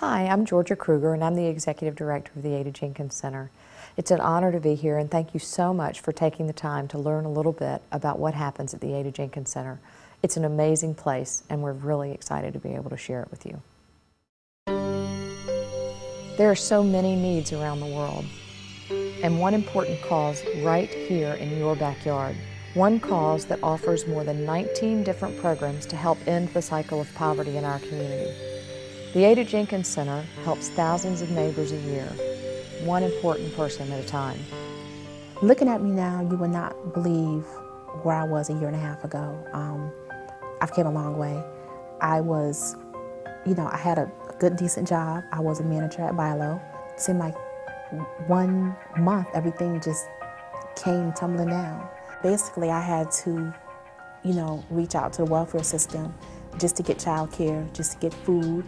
Hi, I'm Georgia Kruger, and I'm the Executive Director of the Ada Jenkins Center. It's an honor to be here, and thank you so much for taking the time to learn a little bit about what happens at the Ada Jenkins Center. It's an amazing place, and we're really excited to be able to share it with you. There are so many needs around the world, and one important cause right here in your backyard. One cause that offers more than 19 different programs to help end the cycle of poverty in our community. The Ada Jenkins Center helps thousands of neighbors a year, one important person at a time. Looking at me now, you would not believe where I was a year and a half ago. I've came a long way. I had a good, decent job. I was a manager at Bilo. It seemed like 1 month, everything just came tumbling down. Basically, I had to, reach out to the welfare system just to get child care, just to get food,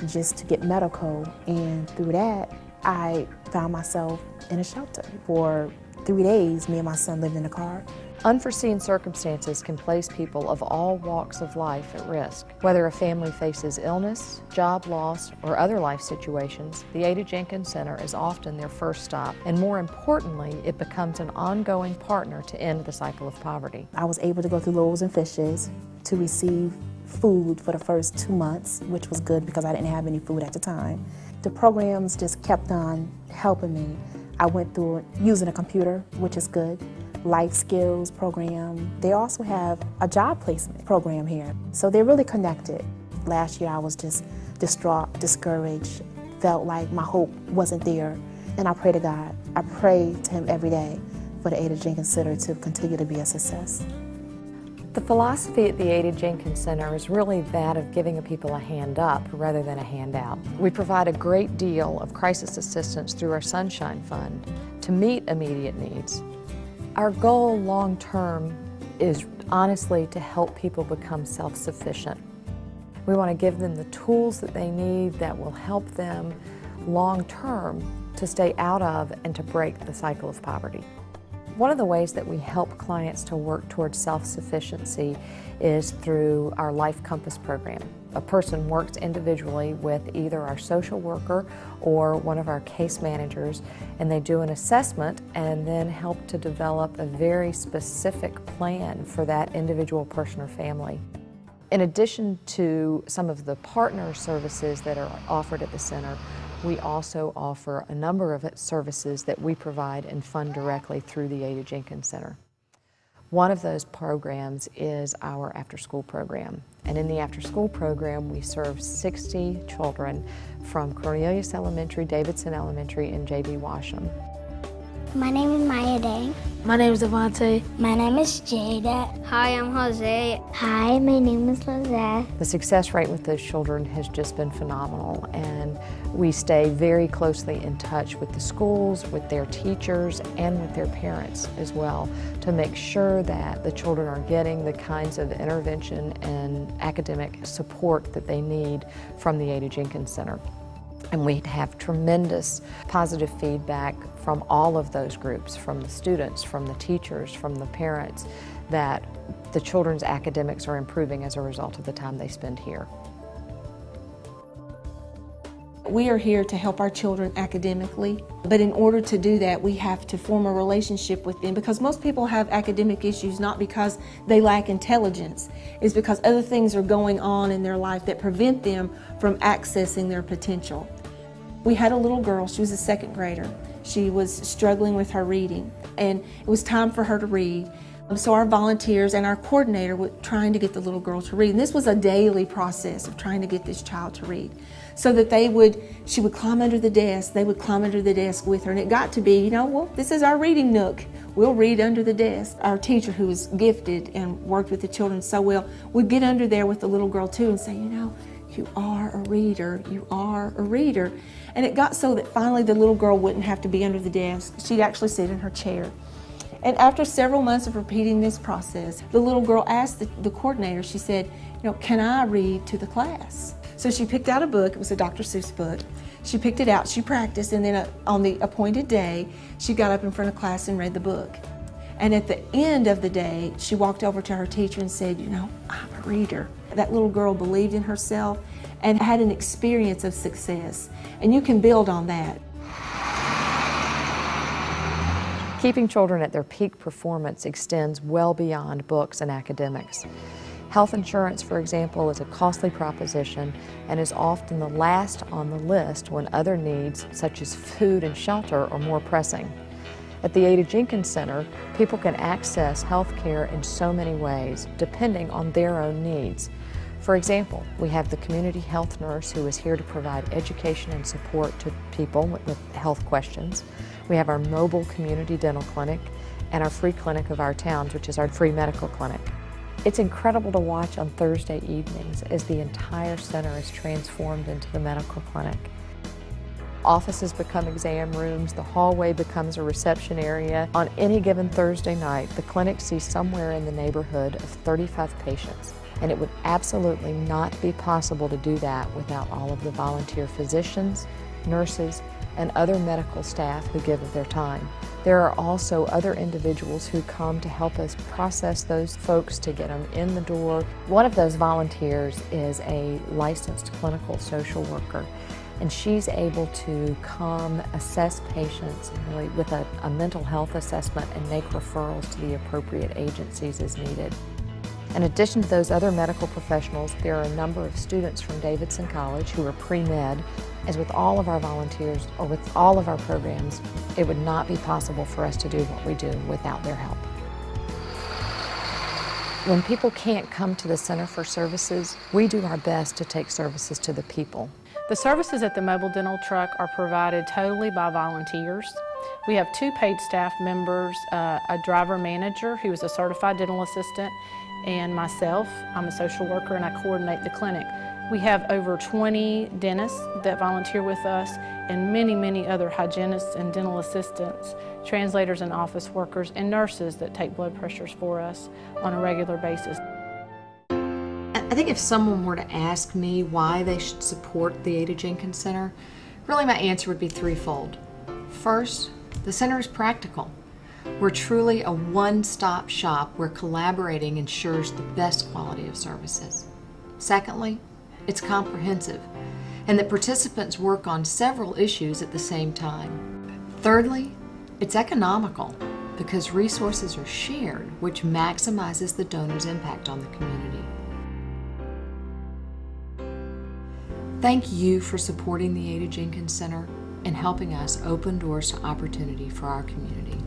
just to get medical. And through that, I found myself in a shelter. For 3 days, me and my son lived in a car. Unforeseen circumstances can place people of all walks of life at risk. Whether a family faces illness, job loss, or other life situations, the Ada Jenkins Center is often their first stop, and more importantly, it becomes an ongoing partner to end the cycle of poverty. I was able to go through Loaves and Fishes to receive food for the first 2 months, which was good because I didn't have any food at the time. The programs just kept on helping me. I went through it using a computer, which is good. Life skills program. They also have a job placement program here. So they're really connected. Last year I was just distraught, discouraged, felt like my hope wasn't there. And I pray to God. I pray to Him every day for the Ada Jenkins Center to continue to be a success. The philosophy at the Ada Jenkins Center is really that of giving people a hand up rather than a handout. We provide a great deal of crisis assistance through our Sunshine Fund to meet immediate needs. Our goal long term is honestly to help people become self-sufficient. We want to give them the tools that they need that will help them long term to stay out of and to break the cycle of poverty. One of the ways that we help clients to work towards self-sufficiency is through our Life Compass program. A person works individually with either our social worker or one of our case managers, and they do an assessment and then help to develop a very specific plan for that individual person or family. In addition to some of the partner services that are offered at the center, we also offer a number of services that we provide and fund directly through the Ada Jenkins Center. One of those programs is our after-school program. And in the after-school program, we serve 60 children from Cornelius Elementary, Davidson Elementary, and J.B. Washam. My name is Maya Day. My name is Devontae. My name is Jada. Hi, I'm Jose. Hi, my name is Lizette. The success rate with those children has just been phenomenal, and we stay very closely in touch with the schools, with their teachers, and with their parents as well to make sure that the children are getting the kinds of intervention and academic support that they need from the Ada Jenkins Center. And we have tremendous positive feedback from all of those groups, from the students, from the teachers, from the parents, that the children's academics are improving as a result of the time they spend here. We are here to help our children academically, but in order to do that, we have to form a relationship with them, because most people have academic issues not because they lack intelligence. It's because other things are going on in their life that prevent them from accessing their potential. We had a little girl, she was a second grader. She was struggling with her reading, and it was time for her to read. So our volunteers and our coordinator were trying to get the little girl to read. And this was a daily process of trying to get this child to read. So that she would climb under the desk, they would climb under the desk with her. And it got to be, well, this is our reading nook. We'll read under the desk. Our teacher, who was gifted and worked with the children so well, would get under there with the little girl too and say, you are a reader, you are a reader. And it got so that finally the little girl wouldn't have to be under the desk. She'd actually sit in her chair. And after several months of repeating this process, the little girl asked the coordinator, she said, can I read to the class? So she picked out a book, it was a Dr. Seuss book. She picked it out, she practiced, and then on the appointed day, she got up in front of class and read the book. And at the end of the day, she walked over to her teacher and said, I'm a reader. That little girl believed in herself, and had an experience of success. And you can build on that. Keeping children at their peak performance extends well beyond books and academics. Health insurance, for example, is a costly proposition and is often the last on the list when other needs, such as food and shelter, are more pressing. At the Ada Jenkins Center, people can access health care in so many ways, depending on their own needs. For example, we have the community health nurse who is here to provide education and support to people with health questions. We have our mobile community dental clinic and our free clinic of our towns, which is our free medical clinic. It's incredible to watch on Thursday evenings as the entire center is transformed into the medical clinic. Offices become exam rooms, the hallway becomes a reception area. On any given Thursday night, the clinic sees somewhere in the neighborhood of 35 patients, and it would absolutely not be possible to do that without all of the volunteer physicians, nurses, and other medical staff who give of their time. There are also other individuals who come to help us process those folks to get them in the door. One of those volunteers is a licensed clinical social worker, and she's able to come assess patients really with a mental health assessment and make referrals to the appropriate agencies as needed. In addition to those other medical professionals, there are a number of students from Davidson College who are pre-med. As with all of our volunteers or with all of our programs, it would not be possible for us to do what we do without their help. When people can't come to the Center for Services, we do our best to take services to the people. The services at the mobile dental truck are provided totally by volunteers. We have 2 paid staff members, a driver manager who is a certified dental assistant, and myself. I'm a social worker and I coordinate the clinic. We have over 20 dentists that volunteer with us and many other hygienists and dental assistants, translators and office workers, and nurses that take blood pressures for us on a regular basis. I think if someone were to ask me why they should support the Ada Jenkins Center, really my answer would be threefold. First, the center is practical. We're truly a one-stop shop where collaborating ensures the best quality of services. Secondly, it's comprehensive, and that participants work on several issues at the same time. Thirdly, it's economical because resources are shared, which maximizes the donor's impact on the community. Thank you for supporting the Ada Jenkins Center and helping us open doors to opportunity for our community.